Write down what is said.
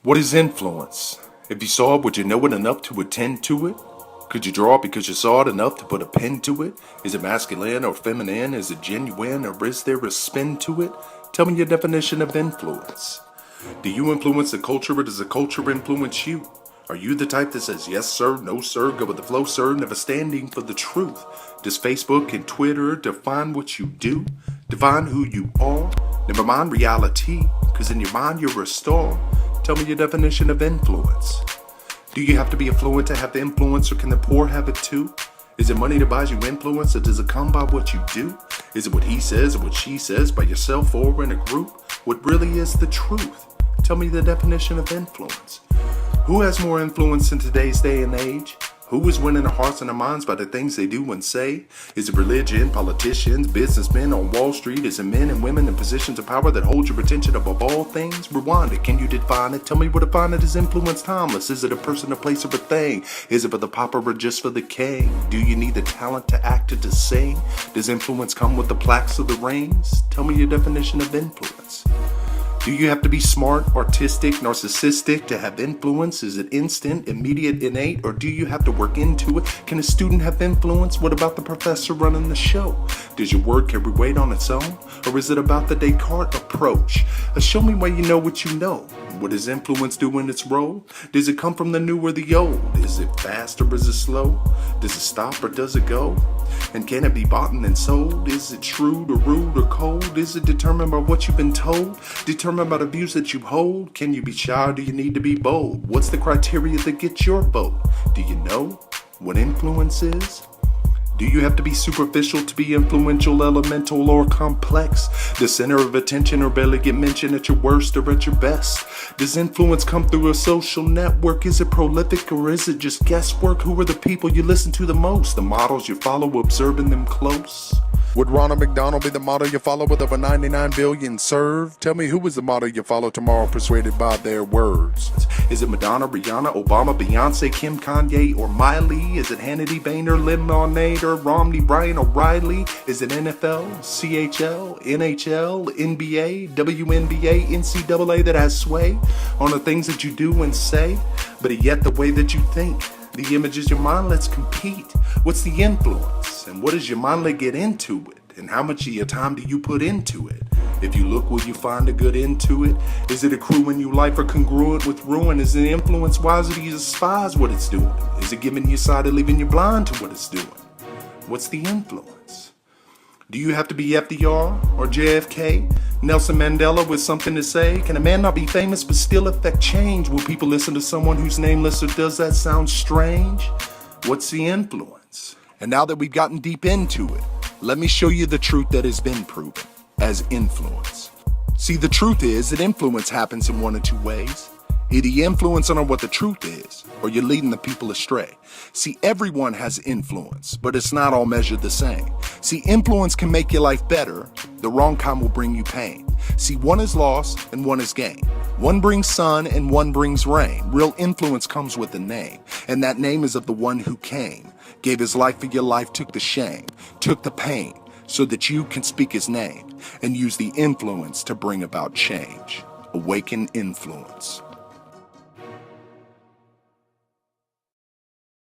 What is influence? If you saw it, would you know it enough to attend to it? Could you draw it because you saw it enough to put a pen to it? Is it masculine or feminine? Is it genuine or is there a spin to it? Tell me your definition of influence. Do you influence the culture or does the culture influence you? Are you the type that says yes sir, no sir, go with the flow sir, never standing for the truth? Does Facebook and Twitter define what you do? Define who you are? Never mind reality, because in your mind you're a star. Tell me your definition of influence. Do you have to be affluent to have the influence, or can the poor have it too? Is it money that buys you influence, or does it come by what you do? Is it what he says or what she says, by yourself or in a group? What really is the truth? Tell me the definition of influence. Who has more influence in today's day and age? Who is winning the hearts and the minds by the things they do and say? Is it religion, politicians, businessmen on Wall Street? Is it men and women in positions of power that hold your attention above all things? Rewind it. Can you define it? Tell me what define it as influence timeless. Is it a person, a place, or a thing? Is it for the popper or just for the king? Do you need the talent to act or to sing? Does influence come with the plaques or the rings? Tell me your definition of influence. Do you have to be smart, artistic, narcissistic to have influence? Is it instant, immediate, innate, or do you have to work into it? Can a student have influence? What about the professor running the show? Does your word carry weight on its own? Or is it about the Descartes approach? Show me why you know what you know. What does influence do in its role? Does it come from the new or the old? Is it fast or is it slow? Does it stop or does it go? And can it be bought and sold? Is it shrewd or rude or cold? Is it determined by what you've been told? Determined by the views that you hold? Can you be shy or do you need to be bold? What's the criteria that gets your vote? Do you know what influence is? Do you have to be superficial to be influential, elemental, or complex? The center of attention or barely get mentioned at your worst or at your best? Does influence come through a social network? Is it prolific or is it just guesswork? Who are the people you listen to the most? The models you follow, observing them close? Would Ronald McDonald be the model you follow with over 99 billion served? Tell me who is the model you follow tomorrow persuaded by their words? Is it Madonna, Rihanna, Obama, Beyonce, Kim, Kanye, or Miley? Is it Hannity, Boehner, Lemonade, or Romney, Brian, O'Reilly? Is it NFL, CHL, NHL, NBA, WNBA, NCAA that has sway on the things that you do and say? But yet the way that you think. The images your mind lets compete. What's the influence? And what does your mind let get into it? And how much of your time do you put into it? If you look, will you find a good into it? Is it accruing you life or congruent with ruin? Is it influence wise or do you despise what it's doing? Is it giving you sight or leaving you blind to what it's doing? What's the influence? Do you have to be FDR or JFK? Nelson Mandela with something to say? Can a man not be famous but still affect change? Will people listen to someone who's nameless, or does that sound strange? What's the influence? And now that we've gotten deep into it, let me show you the truth that has been proven as influence. See, the truth is that influence happens in one of two ways. Either you influence on what the truth is, or you're leading the people astray. See, everyone has influence, but it's not all measured the same. See, influence can make your life better. The wrong kind will bring you pain. See, one is loss and one is gain. One brings sun and one brings rain. Real influence comes with a name, and that name is of the one who came, gave his life for your life, took the shame, took the pain, so that you can speak his name and use the influence to bring about change. Awaken Influence.